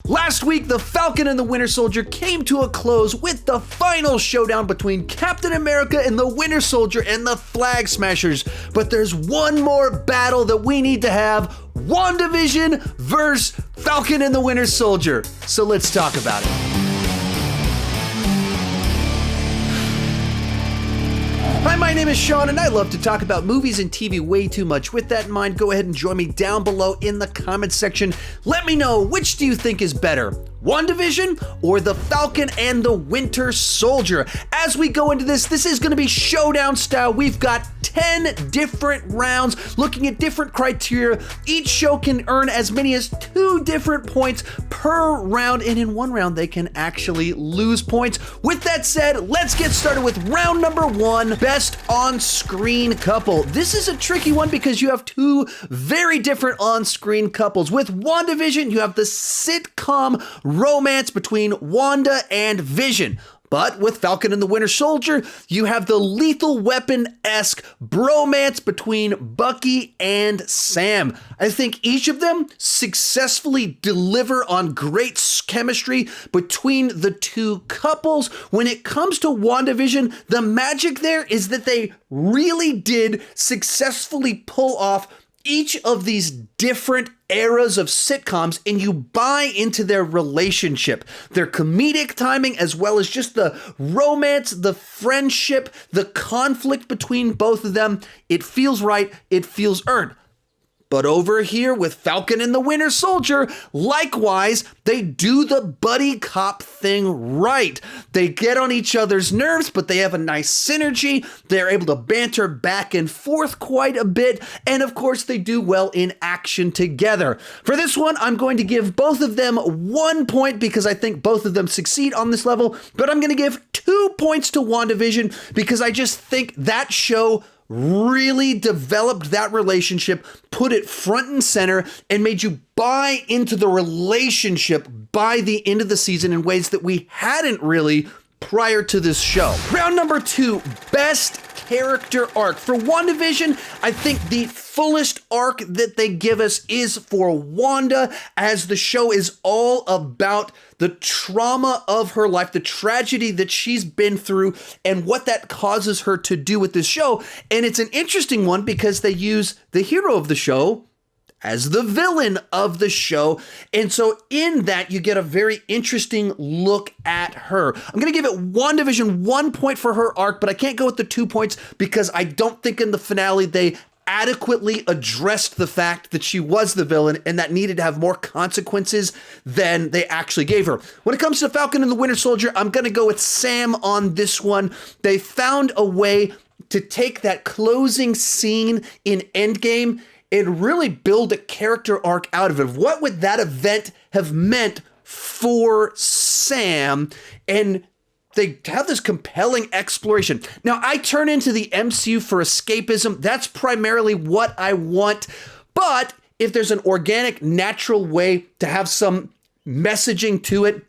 Last week, The Falcon and the Winter Soldier came to a close with the final showdown between Captain America and the Winter Soldier and the Flag Smashers. But there's one more battle that we need to have: WandaVision versus Falcon and the Winter Soldier. So let's talk about it. Hi, my name is Sean, and I love to talk about movies and TV way too much. With that in mind, go ahead and join me down below in the comments section. Let me know, which do you think is better, WandaVision or The Falcon and the Winter Soldier? As we go into this is going to be showdown style. We've got 10 different rounds looking at different criteria. Each show can earn as many as 2 different points per round, and in one round they can actually lose points. With that said, let's get started with round number 1, best on-screen couple. This is a tricky one because you have 2 very different on-screen couples. With WandaVision, you have the sitcom romance between Wanda and Vision. But with Falcon and the Winter Soldier, you have the Lethal Weapon-esque bromance between Bucky and Sam. I think each of them successfully deliver on great chemistry between the 2 couples. When it comes to WandaVision, the magic there is that they really did successfully pull off each of these different eras of sitcoms, and you buy into their relationship, their comedic timing, as well as just the romance, the friendship, the conflict between both of them. It feels right. It feels earned. But over here with Falcon and the Winter Soldier, likewise, they do the buddy cop thing right. They get on each other's nerves, but they have a nice synergy. They're able to banter back and forth quite a bit. And of course, they do well in action together. For this one, I'm going to give both of them 1 point because I think both of them succeed on this level. But I'm going to give 2 points to WandaVision because I just think that show really developed that relationship, put it front and center, and made you buy into the relationship by the end of the season in ways that we hadn't really prior to this show. Round number 2, best character arc. For WandaVision, I think the fullest arc that they give us is for Wanda, as the show is all about the trauma of her life, the tragedy that she's been through, and what that causes her to do with this show. And it's an interesting one because they use the hero of the show as the villain of the show. And so in that, you get a very interesting look at her. I'm going to give it WandaVision 1 point for her arc, but I can't go with the 2 points because I don't think in the finale they adequately addressed the fact that she was the villain and that needed to have more consequences than they actually gave her. When it comes to Falcon and the Winter Soldier, I'm going to go with Sam on this one. They found a way to take that closing scene in Endgame and really build a character arc out of it. What would that event have meant for Sam? And they have this compelling exploration. Now, I turn into the MCU for escapism. That's primarily what I want. But if there's an organic, natural way to have some messaging to it,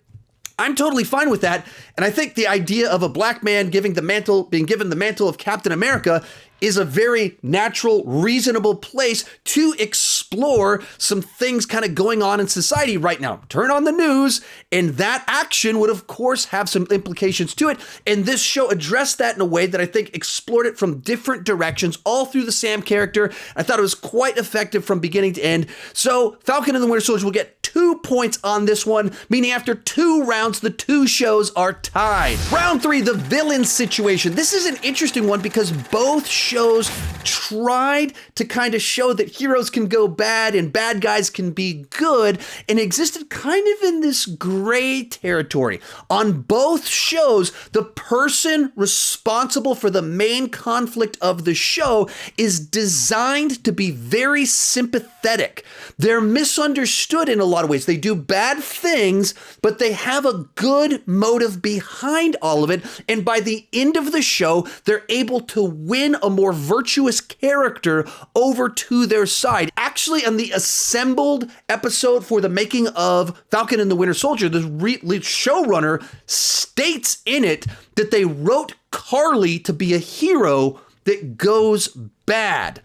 I'm totally fine with that. And I think the idea of a black man being given the mantle of Captain America is a very natural, reasonable place to explore some things kind of going on in society right now. Turn on the news, and that action would, of course, have some implications to it. And this show addressed that in a way that I think explored it from different directions, all through the Sam character. I thought it was quite effective from beginning to end. So Falcon and the Winter Soldier will get 2 points on this one, meaning after 2 rounds, the 2 shows are tied. Round 3, the villain situation. This is an interesting one because both shows tried to kind of show that heroes can go bad and bad guys can be good, and existed kind of in this gray territory. On both shows, the person responsible for the main conflict of the show is designed to be very sympathetic. They're misunderstood in a lot of ways. They do bad things, but they have a good motive behind all of it. And by the end of the show, they're able to win a more virtuous character over to their side. Actually, on the assembled episode for the making of Falcon and the Winter Soldier, the showrunner states in it that they wrote Carly to be a hero that goes bad.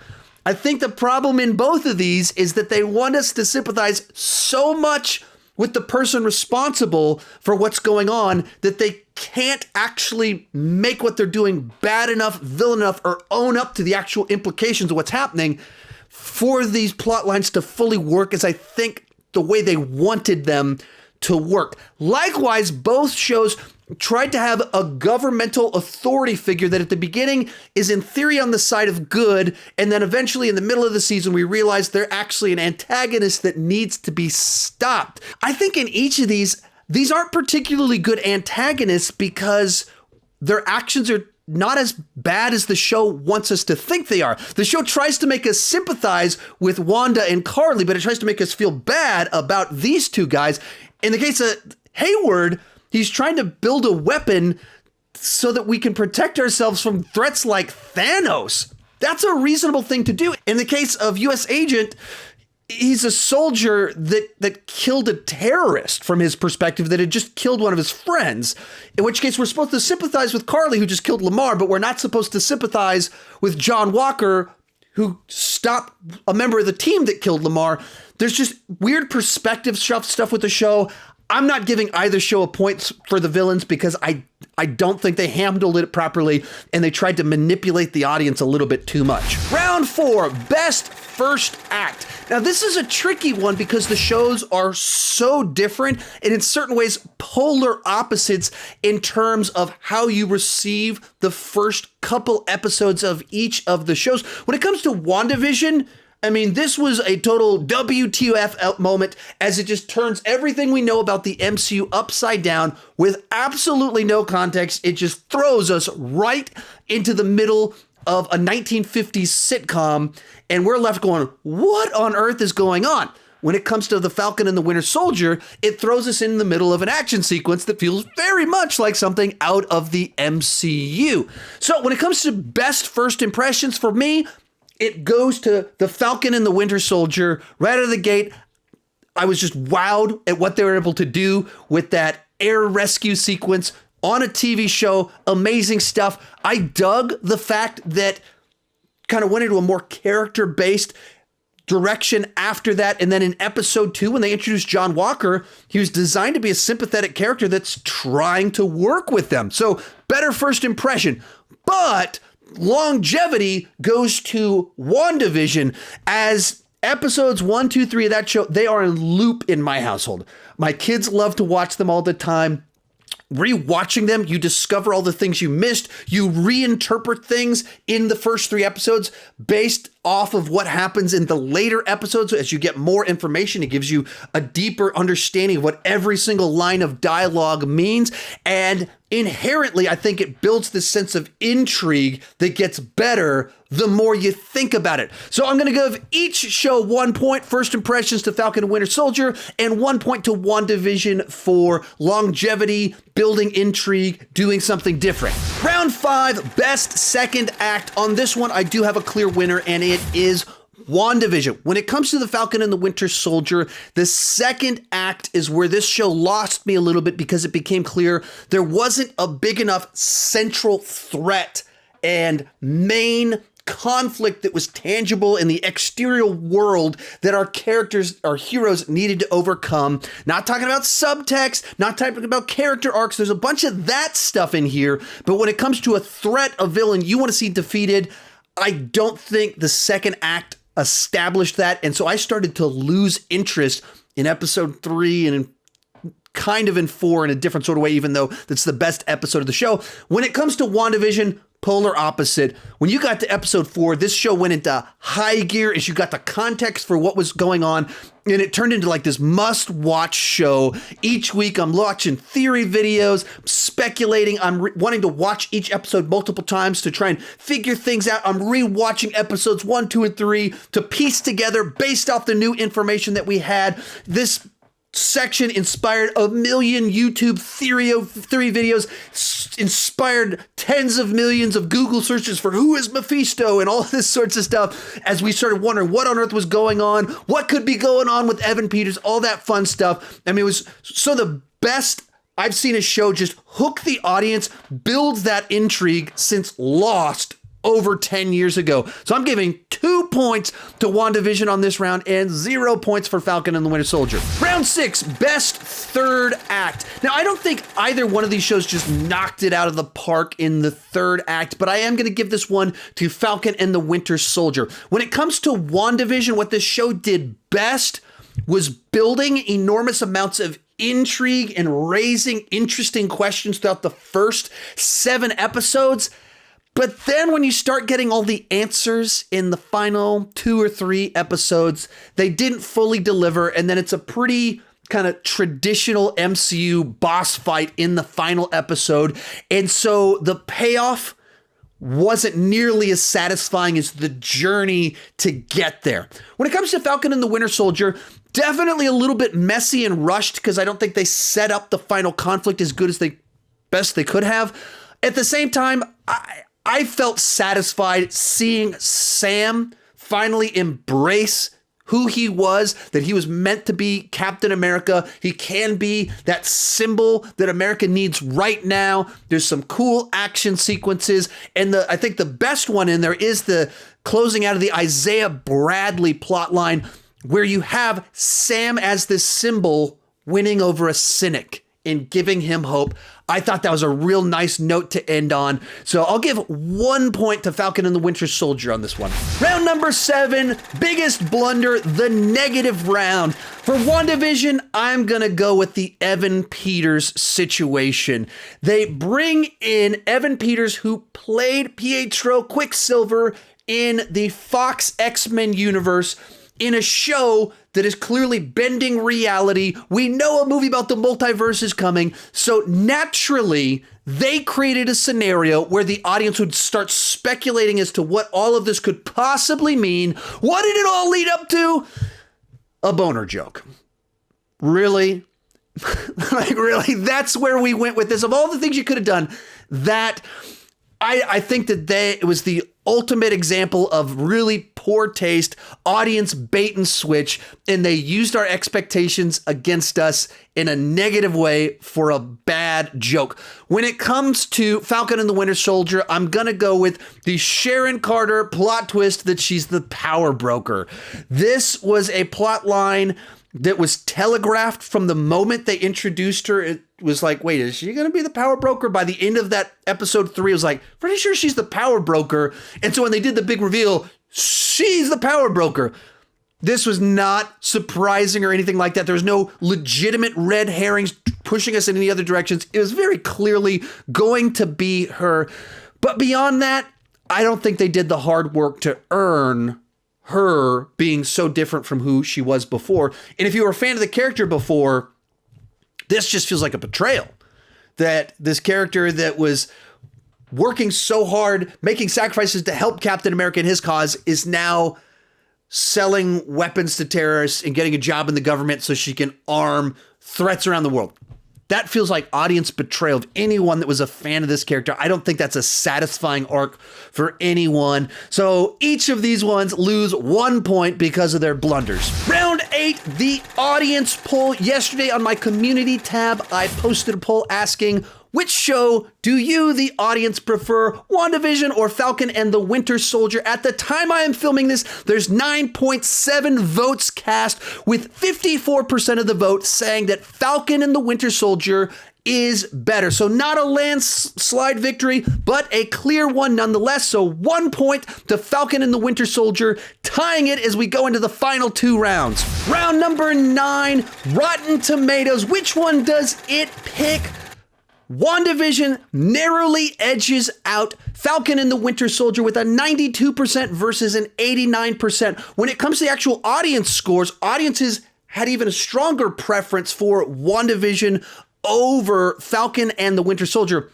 I think the problem in both of these is that they want us to sympathize so much with the person responsible for what's going on, that they can't actually make what they're doing bad enough, villain enough, or own up to the actual implications of what's happening for these plot lines to fully work as I think the way they wanted them to work. Likewise, both shows tried to have a governmental authority figure that at the beginning is in theory on the side of good, and then eventually in the middle of the season we realize they're actually an antagonist that needs to be stopped. I think in each of these aren't particularly good antagonists because their actions are not as bad as the show wants us to think they are. The show tries to make us sympathize with Wanda and Carly, but it tries to make us feel bad about these two guys. In the case of Hayward, he's trying to build a weapon so that we can protect ourselves from threats like Thanos. That's a reasonable thing to do. In the case of U.S. Agent, he's a soldier that killed a terrorist from his perspective that had just killed one of his friends. In which case we're supposed to sympathize with Carly, who just killed Lamar, but we're not supposed to sympathize with John Walker, who stopped a member of the team that killed Lamar. There's just weird perspective stuff with the show. I'm not giving either show a point for the villains because I don't think they handled it properly and they tried to manipulate the audience a little bit too much. Round 4, best first act. Now this is a tricky one because the shows are so different and in certain ways polar opposites in terms of how you receive the first couple episodes of each of the shows. When it comes to WandaVision, I mean, this was a total WTF moment as it just turns everything we know about the MCU upside down with absolutely no context. It just throws us right into the middle of a 1950s sitcom, and we're left going, what on earth is going on? When it comes to The Falcon and the Winter Soldier, it throws us in the middle of an action sequence that feels very much like something out of the MCU. So when it comes to best first impressions for me, it goes to The Falcon and the Winter Soldier. Right out of the gate, I was just wowed at what they were able to do with that air rescue sequence on a TV show. Amazing stuff. I dug the fact that kind of went into a more character-based direction after that. And then in episode 2, when they introduced John Walker, he was designed to be a sympathetic character that's trying to work with them. So better first impression. But longevity goes to WandaVision, as episodes 1, 2, 3 of that show, they are in loop in my household. My kids love to watch them all the time. Rewatching them, you discover all the things you missed. You reinterpret things in the first 3 episodes based off of what happens in the later episodes. As you get more information, it gives you a deeper understanding of what every single line of dialogue means. And inherently, I think it builds this sense of intrigue that gets better the more you think about it. So I'm going to give each show 1 point, first impressions to Falcon and Winter Soldier, and 1 point to WandaVision for longevity, building intrigue, doing something different. Round 5, best second act. On this one, I do have a clear winner, and it is WandaVision. When it comes to The Falcon and the Winter Soldier, the second act is where this show lost me a little bit because it became clear there wasn't a big enough central threat and main conflict that was tangible in the exterior world that our characters, our heroes needed to overcome. Not talking about subtext, not talking about character arcs. There's a bunch of that stuff in here. But when it comes to a threat, a villain you want to see defeated, I don't think the second act established that. And so I started to lose interest in episode 3 and kind of in 4 in a different sort of way, even though that's the best episode of the show. When it comes to WandaVision, polar opposite. When you got to episode 4, this show went into high gear as you got the context for what was going on, and it turned into like this must-watch show. Each week I'm watching theory videos, speculating. I'm wanting to watch each episode multiple times to try and figure things out. I'm rewatching episodes 1, 2, and 3 to piece together based off the new information that we had. This section inspired a million YouTube theory videos, inspired tens of millions of Google searches for who is Mephisto and all this sorts of stuff as we started wondering what on earth was going on, what could be going on with Evan Peters, all that fun stuff. I mean, it was so the best I've seen a show just hook the audience, build that intrigue since Lost over 10 years ago. So I'm giving 2 points to WandaVision on this round and 0 points for Falcon and the Winter Soldier. Round 6, best third act. Now, I don't think either one of these shows just knocked it out of the park in the third act, but I am going to give this one to Falcon and the Winter Soldier. When it comes to WandaVision, what this show did best was building enormous amounts of intrigue and raising interesting questions throughout the first 7 episodes. But then when you start getting all the answers in the final 2 or 3 episodes, they didn't fully deliver. And then it's a pretty kind of traditional MCU boss fight in the final episode. And so the payoff wasn't nearly as satisfying as the journey to get there. When it comes to Falcon and the Winter Soldier, definitely a little bit messy and rushed because I don't think they set up the final conflict as good as best they could have. At the same time, I felt satisfied seeing Sam finally embrace who he was, that he was meant to be Captain America. He can be that symbol that America needs right now. There's some cool action sequences. And I think the best one in there is the closing out of the Isaiah Bradley plotline, where you have Sam as this symbol winning over a cynic and giving him hope. I thought that was a real nice note to end on. So I'll give 1 point to Falcon and the Winter Soldier on this one. Round number 7, biggest blunder, the negative round. For WandaVision, I'm going to go with the Evan Peters situation. They bring in Evan Peters, who played Pietro Quicksilver in the Fox X-Men universe, in a show that is clearly bending reality. We know a movie about the multiverse is coming, so naturally, they created a scenario where the audience would start speculating as to what all of this could possibly mean. What did it all lead up to? A boner joke. Really? Like, really? That's where we went with this. Of all the things you could have done, I think that it was the ultimate example of really poor taste, audience bait and switch, and they used our expectations against us in a negative way for a bad joke. When it comes to Falcon and the Winter Soldier, I'm going to go with the Sharon Carter plot twist that she's the power broker. This was a plot line that was telegraphed from the moment they introduced her. It was like, wait, is she going to be the power broker? By the end of that episode 3, it was like, pretty sure she's the power broker. And so when they did the big reveal, she's the power broker. This was not surprising or anything like that. There was no legitimate red herrings pushing us in any other directions. It was very clearly going to be her. But beyond that, I don't think they did the hard work to earn her being so different from who she was before. And if you were a fan of the character before, this just feels like a betrayal. That this character that was working so hard, making sacrifices to help Captain America in his cause, is now selling weapons to terrorists and getting a job in the government so she can arm threats around the world. That feels like audience betrayal of anyone that was a fan of this character. I don't think that's a satisfying arc for anyone. So each of these ones lose 1 point because of their blunders. Round 8, the audience poll. Yesterday on my community tab, I posted a poll asking, which show do you, the audience, prefer, WandaVision or Falcon and the Winter Soldier? At the time I am filming this, there's 9.7 votes cast, with 54% of the vote saying that Falcon and the Winter Soldier is better. So not a landslide victory, but a clear one nonetheless. So 1 point to Falcon and the Winter Soldier, tying it as we go into the final 2 rounds. Round number 9, Rotten Tomatoes. Which one does it pick? WandaVision narrowly edges out Falcon and the Winter Soldier with a 92% versus an 89%. When it comes to the actual audience scores, audiences had even a stronger preference for WandaVision over Falcon and the Winter Soldier.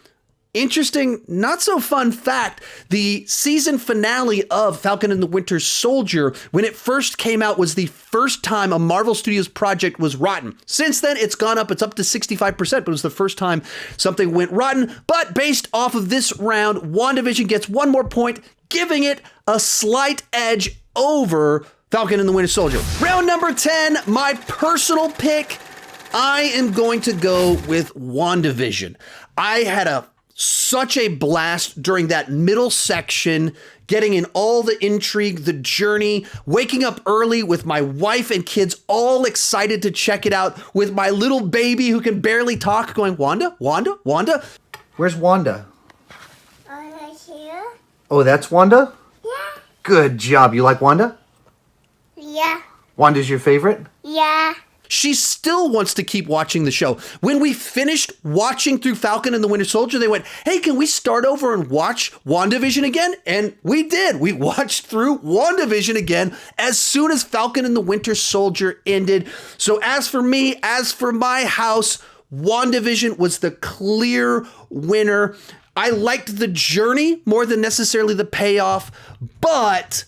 Interesting, not so fun fact, the season finale of Falcon and the Winter Soldier, when it first came out, was the first time a Marvel Studios project was rotten. Since then, it's gone up. It's up to 65%, but it was the first time something went rotten. But based off of this round, WandaVision gets 1 more point, giving it a slight edge over Falcon and the Winter Soldier. Round number 10, my personal pick, I am going to go with WandaVision. I had a such a blast during that middle section, getting in all the intrigue, the journey, waking up early with my wife and kids all excited to check it out, with my little baby who can barely talk going, Wanda, Wanda, Wanda. Where's Wanda? Here. Oh, that's Wanda? Yeah. Good job. You like Wanda? Yeah. Wanda's your favorite? Yeah. She still wants to keep watching the show. When we finished watching through Falcon and the Winter Soldier, they went, hey, can we start over and watch WandaVision again? And we did. We watched through WandaVision again as soon as Falcon and the Winter Soldier ended. So as for me, as for my house, WandaVision was the clear winner. I liked the journey more than necessarily the payoff, but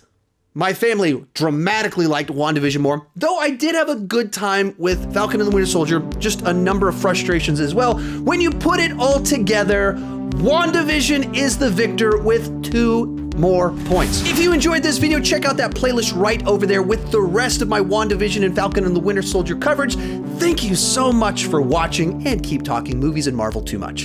my family dramatically liked WandaVision more, though I did have a good time with Falcon and the Winter Soldier, just a number of frustrations as well. When you put it all together, WandaVision is the victor with 2 more points. If you enjoyed this video, check out that playlist right over there with the rest of my WandaVision and Falcon and the Winter Soldier coverage. Thank you so much for watching, and keep talking movies and Marvel too much.